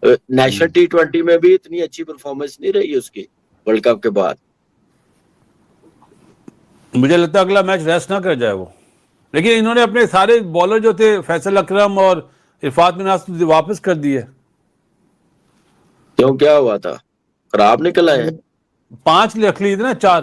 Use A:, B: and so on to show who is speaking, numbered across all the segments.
A: National T20 में भी इतनी अच्छी परफॉर्मेंस नहीं रही उसकी वर्ल्ड कप के बाद।
B: मुझे लगता है अगला मैच रेस्ट ना कर जाए वो, लेकिन इन्होंने अपने सारे बॉलर जो थे फैसल अकरम और इरफान मिनास वापस कर दिए।
A: क्यों, क्या हुआ था, खराब निकल आए?
B: 5 रख लिए थे ना, 4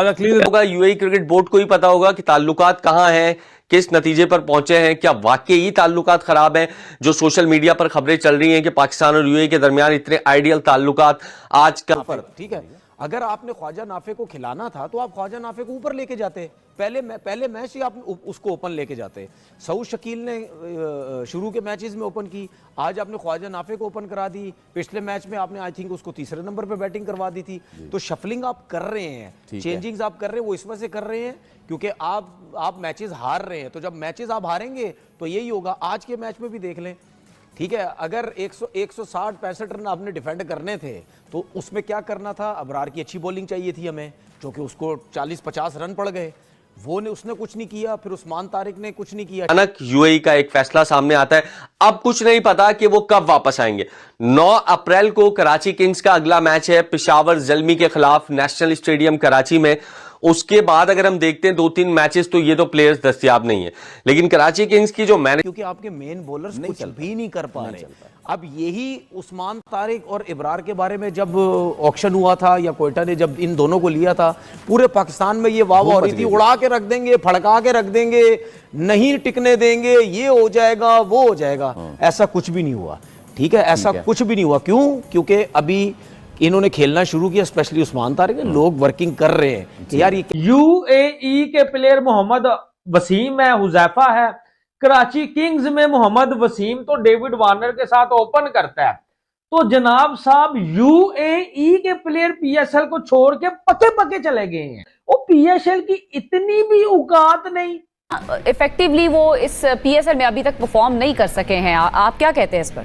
B: रख लिए थे।
C: होगा यूएई क्रिकेट बोर्ड को ही पता होगा कि ताल्लुकात कहां हैं, किस नतीजे पर पहुंचे हैं, क्या वाकई ताल्लुकात खराब हैं। जो सोशल मीडिया पर खबरें चल रही हैं कि पाकिस्तान और यूएई के दरमियान इतने आइडियल ताल्लुकात आजकल पर,
D: ठीक है, अगर आपने ख्वाजा नाफे को खिलाना था तो आप ख्वाजा नाफे को ऊपर लेके जाते, पहले मैच ही आप उसको ओपन लेके जाते। सऊद शकील ने शुरू के मैचेस में ओपन की, आज आपने ख्वाजा नाफे को ओपन करा दी, पिछले मैच में आपने आई थिंक उसको तीसरे नंबर पे बैटिंग करवा दी थी। तो शफलिंग आप कर रहे हैं, चेंजिंग्स आप कर रहे हैं, वो इस वजह से कर रहे हैं क्योंकि आप मैचेस हार रहे हैं। तो जब मैचेस आप हारेंगे तो यही होगा। आज के मैच में भी देख लें, ठीक है, अगर 160-65 रन आपने डिफेंड करने थे तो उसमें क्या करना था, अबरार की अच्छी बॉलिंग चाहिए थी हमें, जो कि उसको 40-50 रन पड़ गए, उसने कुछ नहीं किया। फिर उस्मान तारिक ने कुछ नहीं किया।
C: अचानक यूएई का एक फैसला सामने आता है, अब कुछ नहीं पता कि वो कब वापस आएंगे। 9 अप्रैल को कराची किंग्स का अगला मैच है पेशावर ज़ल्मी के खिलाफ नेशनल स्टेडियम कराची में। उसके बाद अगर हम देखते हैं 2-3 मैचेस, तो ये तो प्लेयर्स दस्तयाब नहीं है। लेकिन कराची किंग्स की जो मैनेज,
D: क्योंकि आपके मेन बॉलर्स कुछ भी नहीं कर पा रहे। अब यही उस्मान तारिक और इब्रार के बारे में जब ऑक्शन हुआ था या कोयटा ने जब इन दोनों को लिया था, पूरे पाकिस्तान में ये वाह हो रही थी, उड़ा के रख देंगे, फड़का के रख देंगे, नहीं टिकने देंगे, ये हो जाएगा वो हो जाएगा। ऐसा कुछ भी नहीं हुआ, ठीक है, ऐसा कुछ भी नहीं हुआ। क्यों? क्योंकि अभी इन्होंने खेलना शुरू किया, स्पेशली उस्मान तारिक, लोग वर्किंग कर रहे हैं कि यार ये
E: यूएई के प्लेयर मोहम्मद वसीम है, हुजैफा है। कराची किंग्स में मोहम्मद वसीम तो डेविड वार्नर के साथ ओपन करता है। तो जनाब साहब, यूएई के प्लेयर पीएसएल को छोड़ के पके पके चले गए हैं। वो पीएसएल की इतनी भी औकात नहीं,
F: इफेक्टिवली वो इस पीएसएल में अभी तक परफॉर्म नहीं कर सके हैं। आप क्या कहते हैं इस पर?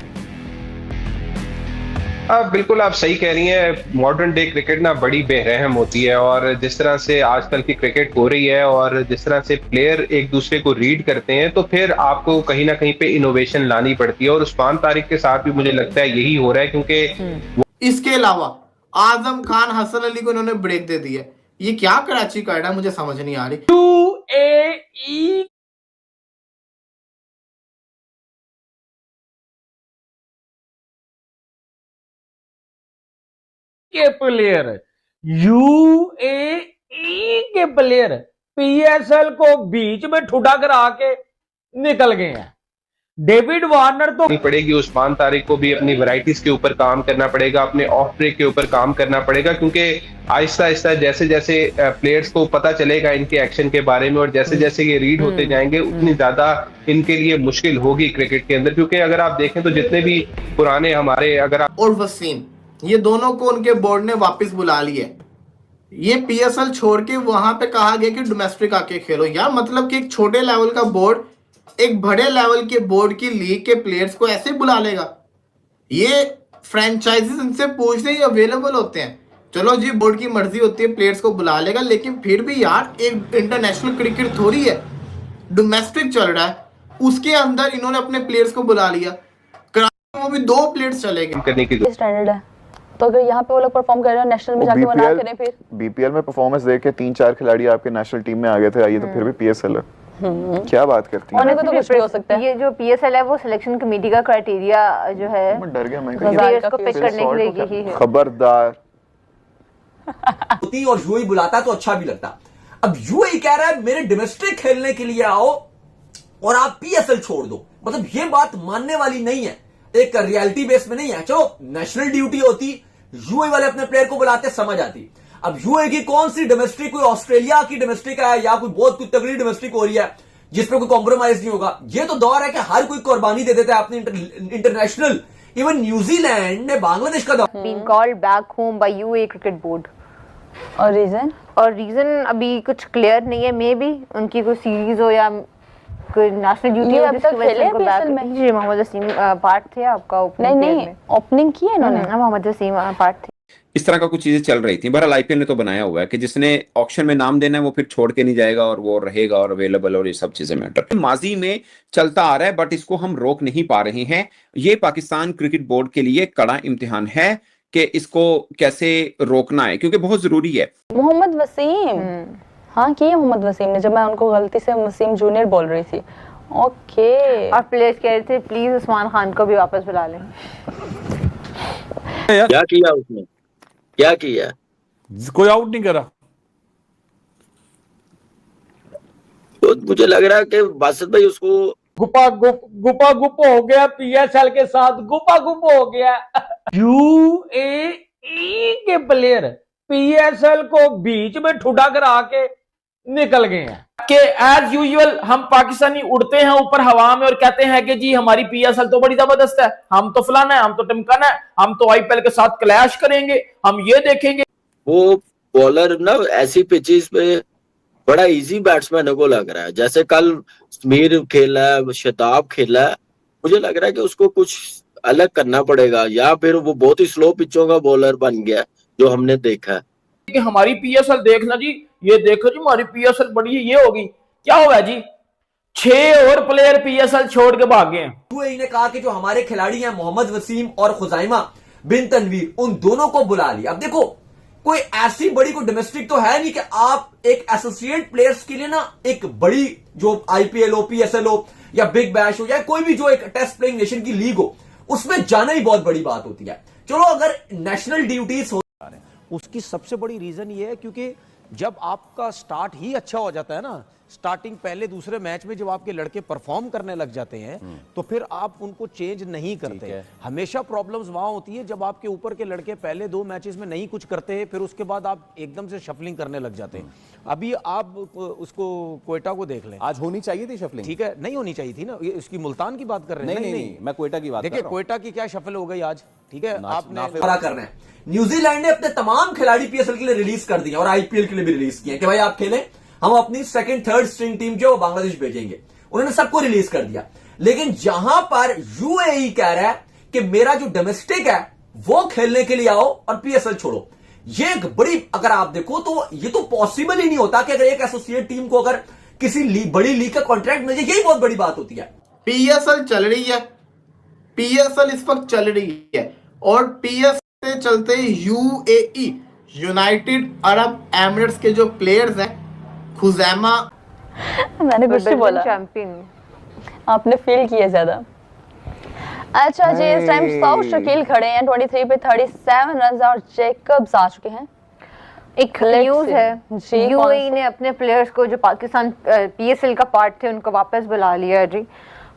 G: बिल्कुल आप सही कह रही हैं। मॉडर्न डे क्रिकेट ना बड़ी बेरहम होती है, और जिस तरह से आजकल की क्रिकेट हो रही है और जिस तरह से प्लेयर एक दूसरे को रीड करते हैं, तो फिर आपको कहीं ना कहीं पे इनोवेशन लानी पड़ती है। और उस्मान तारिक के साथ भी मुझे लगता है यही हो रहा है, क्योंकि
H: इसके अलावा आजम खान, हसन अली को इन्होंने ब्रेक दे दिया। ये क्या कराची का है, मुझे समझ नहीं आ रही।
E: यूएई के प्लेयर, यूएई के प्लेयर पीएसएल को बीच में ठुडा करा के निकल गए हैं। डेविड वार्नर तो
G: पड़ेगी, उस्मान तारिक को भी अपनी वैरायटीज के ऊपर काम करना पड़ेगा, अपने ऑफ ब्रेक के ऊपर काम करना पड़ेगा, क्योंकि आहिस्ता आहिस्ता जैसे जैसे प्लेयर्स को पता चलेगा इनके एक्शन के बारे में और जैसे जैसे ये रीड होते जाएंगे, उतनी ज्यादा इनके लिए मुश्किल होगी क्रिकेट के अंदर। क्योंकि अगर आप देखें तो जितने भी पुराने हमारे, अगर आप
H: और वसीम, ये दोनों को उनके बोर्ड ने वापस बुला लिया। ये पीएसएल छोड़ के वहां पे कहा गया कि डोमेस्टिक आके खेलो। यार मतलब कि एक छोटे लेवल का बोर्ड एक बड़े लेवल के बोर्ड की लीग के प्लेयर्स को ऐसे बुला लेगा? ये फ्रेंचाइजीज इनसे पूछते ही अवेलेबल होते हैं। चलो जी, बोर्ड की मर्जी होती है, प्लेयर्स को बुला लेगा, लेकिन फिर भी यार एक इंटरनेशनल क्रिकेट थोड़ी है, डोमेस्टिक चल रहा है, उसके अंदर इन्होंने अपने प्लेयर्स को बुला लिया। कराची में वो भी 2 प्लेयर्स चले गए।
G: करने की
I: स्टैंडर्ड है, तो अगर यहाँ पे वो लोग परफॉर्म कर रहे हैं, नेशनल में जाके मना करें। फिर
J: बीपीएल में परफॉर्मेंस देख के 3-4 खिलाड़ी आपके नेशनल टीम में आ गए थे, आइए तो फिर भी पीएसएल है। क्या बात करती है?
I: को तो कुछ भी हो सकता है।
K: ये जो पीएसएल है वो सिलेक्शन कमेटी का क्राइटेरिया जो है,
J: मैं डर गया, मैं
K: प्लेयर्स को पिक करने के लिए यही है।
J: खबरदार।
L: होती और यूएई बुलाता तो अच्छा भी लगता। अब यूएई कह रहा है मेरे डोमेस्टिक खेलने के लिए आओ और आप पीएसएल छोड़ दो। मतलब ये बात मानने वाली नहीं है, एक रियलिटी बेस में नहीं है। चलो नेशनल ड्यूटी होती, यूएई वाले अपने प्लेयर को बुलाते, समझ आती। अब यूएई की कौन सी डोमेस्टिक, कोई ऑस्ट्रेलिया की डोमेस्टिक है या कोई बहुत कुछ तगड़ी डोमेस्टिक हो रही है जिसपे कोई कॉम्प्रोमाइज नहीं होगा। ये तो दौर है कि हर कोई कुर्बानी दे देता है अपनी इंटरनेशनल। इवन न्यूजीलैंड ने बांग्लादेश का दौर
K: been called back home by UAE cricket board.
I: और रीजन
K: अभी कुछ क्लियर नहीं है। मे बी उनकी कोई सीरीज हो या कोई नेशनल ड्यूटी हो जिसकी वजह से उनको बैक। जी, मोहम्मद वसीम पार्ट थे आपका ओपनिंग।
I: नहीं, ओपनिंग की है इन्होंने।
K: मोहम्मद वसीम पार्ट थे।
M: इस तरह का कुछ चीजें चल रही थी। बहरहाल आईपीएल ने तो बनाया हुआ है कि जिसने ऑक्शन में नाम देना है वो फिर छोड़ के नहीं जाएगा और वो रहेगा और अवेलेबल और ये सब चीजें मैटर माजी में चलता आ रहा है, बट इसको हम रोक नहीं पा रहे हैं। ये पाकिस्तान क्रिकेट बोर्ड के लिए कड़ा इम्तिहान है कि इसको कैसे रोकना है, क्योंकि बहुत जरूरी है।
I: मोहम्मद वसीम, हाँ की है मोहम्मद वसीम ने, जब मैं उनको गलती से वसीम जूनियर बोल रही थी। ओके।
K: और प्लेयर्स कह रहे थे प्लीज उस्मान खान को भी वापस बुला लें।
A: क्या किया उसने, क्या किया?
B: कोई आउट नहीं करा।
A: तो मुझे लग रहा है कि बासित भाई उसको
E: गुपा गुप हो गया, पीएसएल के साथ गुपा गुप हो गया। यूएई के प्लेयर पीएसएल को बीच में ठुडा करा के निकल गए हैं कि एज यूजुअल हम पाकिस्तानी उड़ते हैं ऊपर हवा में और कहते हैं कि जी हमारी पीएसएल तो बड़ी जबरदस्त है, हम तो फलाना है, हम तो टिमकाना है, हम तो आईपीएल के साथ क्लैश करेंगे, हम ये देखेंगे।
A: वो बॉलर ना ऐसी पिचेस पे बड़ा इजी बैट्समैन को लग रहा है। जैसे कल समीर खेला है, शताब खेला है, मुझे लग रहा है कि उसको कुछ अलग करना पड़ेगा, या फिर वो बहुत ही स्लो पिचों का बॉलर बन गया जो हमने देखा है।
E: कि हमारी पीएसएल देखना जी, ये देखो जी हमारी पीएसएल बड़ी है, ये होगी, क्या हुआ जी 6 और प्लेयर पीएसएल छोड़ के भाग गए हैं।
L: यूएई ने कहा कि जो हमारे खिलाड़ी हैं मोहम्मद वसीम और खुजाइमा बिन तनवीर, उन दोनों को बुला लिया। अब देखो कोई ऐसी बड़ी कोई डोमेस्टिक तो है नहीं कि आप एक एसोसिएट प्लेयर्स के लिए ना एक बड़ी जो आईपीएल हो, पीएसएल हो या बिग बैश हो या कोई भी जो एक टेस्ट प्लेइंग नेशन की लीग हो, उसमें जाना ही बहुत बड़ी बात होती है। चलो अगर नेशनल ड्यूटीज हो,
D: उसकी सबसे बड़ी रीजन ये है क्योंकि जब आपका स्टार्ट ही अच्छा हो जाता है ना, स्टार्टिंग पहले दूसरे मैच में जब आपके लड़के परफॉर्म करने लग जाते हैं तो फिर आप उनको चेंज नहीं करते। हमेशा प्रॉब्लम्स वहां होती है जब आपके ऊपर के लड़के पहले 2 मैचेस में नहीं कुछ करते हैं, फिर उसके बाद आप एकदम से शफलिंग करने लग जाते हैं। अभी आप उसको क्वेटा को देख लें,
N: आज होनी चाहिए थी शफलिंग,
D: ठीक है, नहीं होनी चाहिए थी ना, इसकी मुल्तान की बात कर रहे हैं।
N: नहीं, मैं क्वेटा की बात कर रहा हूं।
D: देखिए क्वेटा की क्या शफल हो गई आज, ठीक है, आपने
L: बड़ा करना है। न्यूजीलैंड ने अपने तमाम खिलाड़ी पीएसएल के लिए रिलीज कर दिए और आईपीएल के लिए भी रिलीज किए कि भाई आप खेलें, हम अपनी सेकंड थर्ड स्ट्रिंग टीम जो बांग्लादेश भेजेंगे। उन्होंने सबको रिलीज कर दिया। लेकिन जहां पर यूएई कह रहा है कि मेरा जो डोमेस्टिक है वो खेलने के लिए आओ और पीएसएल छोड़ो, ये एक बड़ी, अगर आप देखो तो ये तो पॉसिबल ही नहीं होता कि अगर एक एसोसिएट टीम को अगर किसी बड़ी लीग का कॉन्ट्रैक्ट मिल जाए, यही बहुत बड़ी बात होती है।
H: पीएसएल चल रही है, पीएसएल इस वक्त चल रही है और पीएसएल से चलते यूएई यूनाइटेड अरब एमिरेट्स के जो प्लेयर्स हैं, खुजैमा,
I: मैंने कुछ नहीं बोला,
K: चैंपियन
I: आपने फील किया ज्यादा। अच्छा जी, इस टाइम सऊद शकील खड़े हैं 23 पे 37 रन और जैकब्स आ चुके हैं।
K: एक न्यूज है, यूएई ने अपने प्लेयर्स को जो पाकिस्तान पीएसएल का पार्ट थे उनको वापस बुला लिया है जी।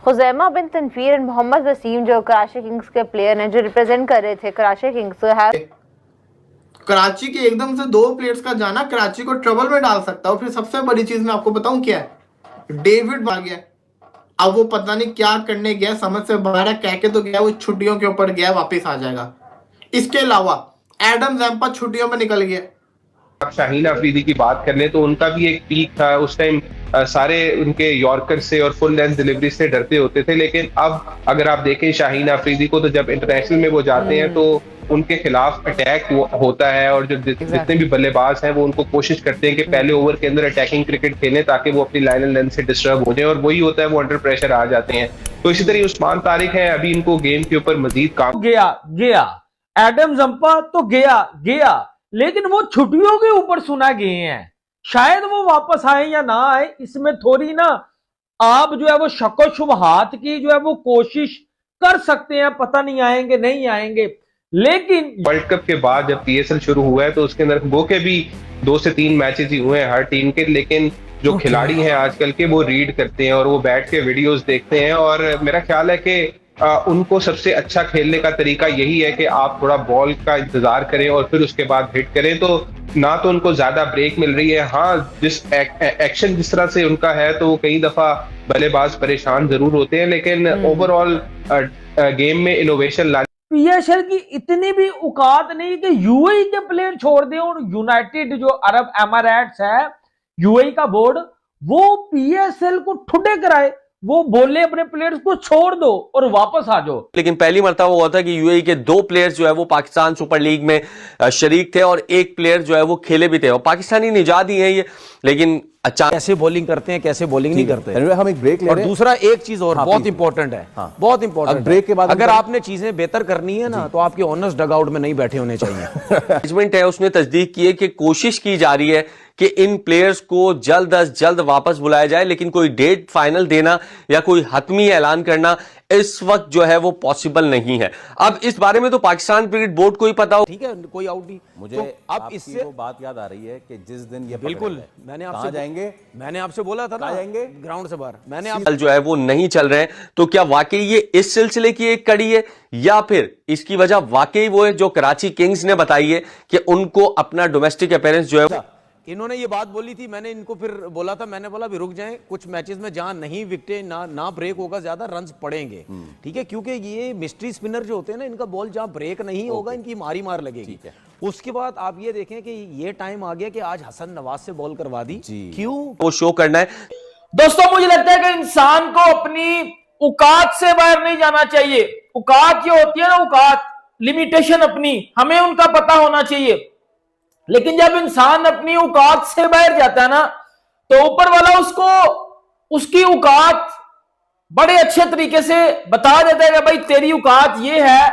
K: खुजैमा बिन तनवीर और मोहम्मद वसीम जो कराची किंग्स के प्लेयर हैं, जो रिप्रेजेंट कर रहे थे कराची किंग्स, है
H: कराची के एकदम से 2 प्लेयर्स का जाना कराची को ट्रबल में डाल सकता है। और फिर सबसे बड़ी चीज मैं आपको बताऊं क्या है, डेविड भाग गया। अब वो पता नहीं क्या करने गया, समझ से बाहर है, कह के तो गया वो छुट्टियों के ऊपर गया, वापस आ जाएगा। इसके अलावा एडम जैम्पा छुट्टियों में निकल गया।
G: आप शाहीन अफरीदी की बात कर लें तो उनका भी एक पीक था, उस टाइम सारे उनके यॉर्कर से और फुल लेंथ डिलीवरी से डरते होते थे। लेकिन अब अगर आप देखें शाहीन अफरीदी को, तो जब इंटरनेशनल में वो जाते हैं तो उनके खिलाफ अटैक होता है और जो जितने भी बल्लेबाज हैं वो उनको कोशिश करते हैं कि पहले ओवर के अंदर अटैकिंग क्रिकेट खेलें ताकि वो अपनी लाइन एंड लेंथ से डिस्टर्ब हो जाए, और वही होता है, वो अंडर प्रेशर आ जाते हैं। तो इसी तरह उस्मान तारिक है, अभी इनको गेम के ऊपर मजीद काम
E: गया एडम जंपा तो गया, लेकिन वो छुट्टियों के ऊपर सुना गए हैं। शायद वो वापस आए या ना आए, इसमें थोड़ी ना आप जो है वो शक्को शुबहात की जो है वो कोशिश कर सकते हैं, पता नहीं आएंगे नहीं आएंगे। लेकिन
G: वर्ल्ड कप के बाद जब पीएसएल शुरू हुआ है तो उसके अंदर वो के भी 2 से 3 मैचेस ही हुए हैं हर टीम के, लेकिन जो खिलाड़ी हैं आजकल के वो रीड करते हैं और वो बैठ के वीडियोस देखते हैं। और मेरा ख्याल है कि उनको सबसे अच्छा खेलने का तरीका यही है कि आप थोड़ा बॉल का इंतजार करें और फिर उसके बाद हिट करें। तो ना तो उनको ज्यादा ब्रेक मिल रही है, हाँ जिस एक्शन जिस तरह से उनका है तो कई दफा बल्लेबाज परेशान जरूर होते हैं, लेकिन ओवरऑल गेम में इनोवेशन लाने
E: पीएसएल की इतनी भी औकात नहीं कि यूएई के प्लेयर छोड़ दें और यूनाइटेड जो अरब एमिरेट्स है, यूएई का बोर्ड, वो पीएसएल को ठुड्डे कराए वो बोले अपने प्लेयर्स को छोड़ दो और वापस आ जाओ।
C: लेकिन पहली मर्तबा हुआ था कि यूएई के 2 प्लेयर्स जो है वो पाकिस्तान सुपर लीग में शरीक थे और एक प्लेयर जो है वो खेले भी थे और पाकिस्तानी निजात ही है ये, लेकिन अचानक
D: कैसे बॉलिंग करते हैं, कैसे बॉलिंग नहीं करते।
N: हम एक ब्रेक ले
D: और
N: रहे हैं।
D: दूसरा एक चीज और बहुत इंपॉर्टेंट है, बहुत इंपॉर्टेंट।
N: ब्रेक के बाद
D: अगर आपने चीजें बेहतर करनी है ना, तो आपके ओनर्स डगआउट में नहीं बैठे होने चाहिए।
C: मैनेजमेंट है उसने तस्दीक की है कि कोशिश की जा रही है कि इन प्लेयर्स को जल्द अज जल्द वापस बुलाया जाए, लेकिन कोई डेट फाइनल देना या कोई हतमी ऐलान करना इस वक्त जो है वो पॉसिबल नहीं है। अब इस बारे में तो पाकिस्तान क्रिकेट बोर्ड को ही पता हो।
D: ठीक है, कोई आउट नहीं।
N: मुझे
D: तो
N: अब
D: अब
N: इससे
D: इससे
N: वो बात याद आ रही है कि जिस दिन ये
D: बिल्कुल मैंने आपसे
N: जाएंगे,
D: मैंने आपसे बोला था ना,
N: जाएंगे
D: ग्राउंड से बाहर। मैंने
C: कल जो है वो नहीं चल रहे हैं, तो क्या वाकई ये इस सिलसिले की एक कड़ी है या फिर इसकी वजह वाकई वो है जो कराची किंग्स ने बताई है कि उनको अपना डोमेस्टिक अपीयरेंस जो है।
D: इन्होंने ये बात बोली थी, मैंने इनको फिर बोला था, मैंने बोला भी रुक जाएं, कुछ मैचेस में जहां नहीं विकेटें ना ब्रेक होगा, ज्यादा रन्स पड़ेंगे, ठीक है, क्योंकि ये मिस्ट्री स्पिनर जो होते हैं ना, इनका बॉल जहां ब्रेक नहीं होगा, इनकी मार लगेगी। उसके बाद आप ये देखें कि ये टाइम आ गया कि आज हसन नवाज से बॉल करवा दी, क्यों
C: वो शो करना है।
E: दोस्तों मुझे लगता है कि इंसान को अपनी औकात से बाहर नहीं जाना चाहिए। औकात जो होती है ना, औकात लिमिटेशन अपनी, हमें उनका पता होना चाहिए। लेकिन जब इंसान अपनी औकात से बाहर जाता है ना, तो ऊपर वाला उसको उसकी औकात बड़े अच्छे तरीके से बता देता है कि भाई तेरी औकात ये है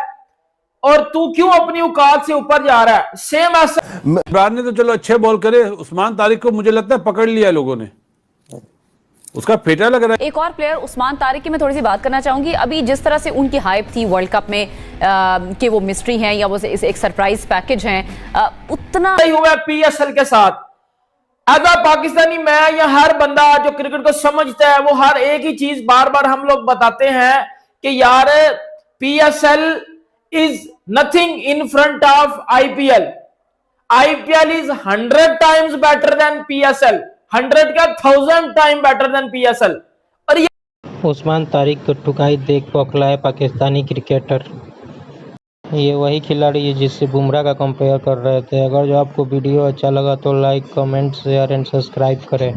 E: और तू क्यों अपनी औकात से ऊपर जा रहा है। सेम ऐसा
B: इमरान ने तो चलो अच्छे बॉल करे, उस्मान तारिक को मुझे लगता है पकड़ लिया लोगों ने, उसका फेटा लग रहा है।
F: एक और प्लेयर उस्मान तारिक की मैं थोड़ी सी बात करना चाहूंगी। अभी जिस तरह से उनकी हाइप थी वर्ल्ड कप में कि वो मिस्ट्री हैं या वो एक सरप्राइज पैकेज हैं, उतना
E: नहीं हुआ पीएसएल के साथ। एज अ पाकिस्तानी मैं या हर बंदा जो क्रिकेट को समझता है, वो हर एक ही चीज बार बार हम लोग बताते हैं कि यार PSL is nothing in front of IPL. IPL is 100 times better than PSL, 100 का 1000 टाइम बेटर देन पीएसएल। और ये
O: उस्मान तारिक को ठुकाई देख बौखलाए पाकिस्तानी क्रिकेटर। ये वही खिलाड़ी है जिससे बुमराह का कंपेयर कर रहे थे। अगर जो आपको वीडियो अच्छा लगा तो like, comment, share and subscribe करें।